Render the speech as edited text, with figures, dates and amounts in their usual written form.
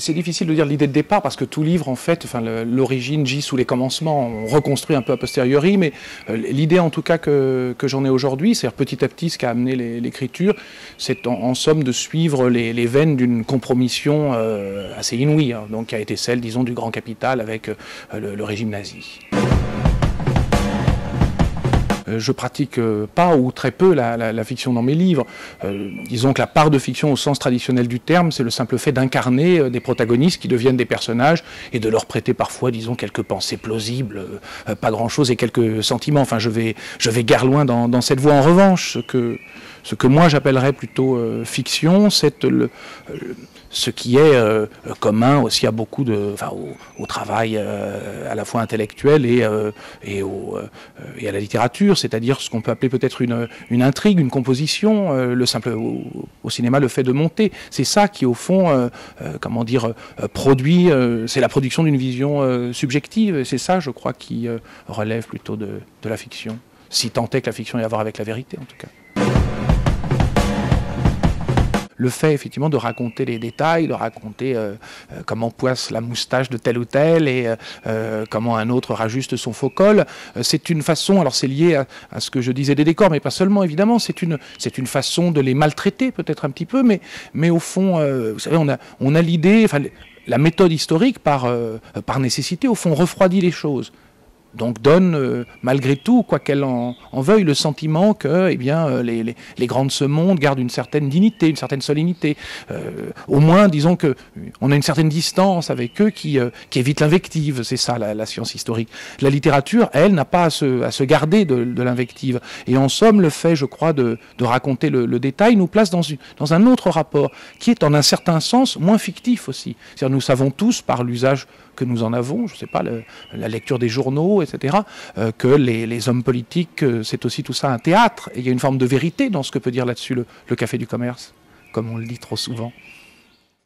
C'est difficile de dire l'idée de départ parce que tout livre, en fait, enfin, l'origine gît sous les commencements. On reconstruit un peu a posteriori, mais l'idée, en tout cas, que j'en ai aujourd'hui, c'est-à-dire petit à petit ce qui a amené l'écriture, c'est en somme de suivre les veines d'une compromission assez inouïe, hein, donc qui a été celle, disons, du grand capital avec le régime nazi. Je pratique pas ou très peu la fiction dans mes livres. Disons que la part de fiction au sens traditionnel du terme, c'est le simple fait d'incarner des protagonistes qui deviennent des personnages et de leur prêter parfois, disons, quelques pensées plausibles, pas grand-chose et quelques sentiments. Enfin, je vais guère loin dans cette voie. En revanche, ce que moi j'appellerais plutôt fiction, c'est ce qui est commun aussi à beaucoup au travail à la fois intellectuel et à la littérature, c'est-à-dire ce qu'on peut appeler peut-être une intrigue, une composition, au cinéma le fait de monter. C'est ça qui au fond, comment dire, produit, c'est la production d'une vision subjective, et c'est ça je crois qui relève plutôt de la fiction, si tant est que la fiction ait à voir avec la vérité en tout cas. Le fait effectivement de raconter les détails, de raconter comment poisse la moustache de tel ou tel et comment un autre rajuste son faux col, c'est une façon, alors c'est lié à ce que je disais des décors, mais pas seulement évidemment, c'est une façon de les maltraiter peut-être un petit peu, mais au fond, vous savez, on a l'idée, enfin la méthode historique par nécessité au fond refroidit les choses. Donc donne, malgré tout, quoi qu'elle en veuille, le sentiment que eh bien, les grands de ce monde gardent une certaine dignité, une certaine solennité. Au moins, disons qu'on a une certaine distance avec eux qui évite l'invective, c'est ça la science historique. La littérature, elle, n'a pas à se garder de l'invective. Et en somme, le fait, je crois, de raconter le détail nous place dans un autre rapport, qui est en un certain sens moins fictif aussi. C'est-à-dire nous savons tous, par l'usage que nous en avons, je ne sais pas, la lecture des journaux, etc., que les hommes politiques, c'est aussi tout ça un théâtre. Et il y a une forme de vérité dans ce que peut dire là-dessus le Café du Commerce, comme on le dit trop souvent.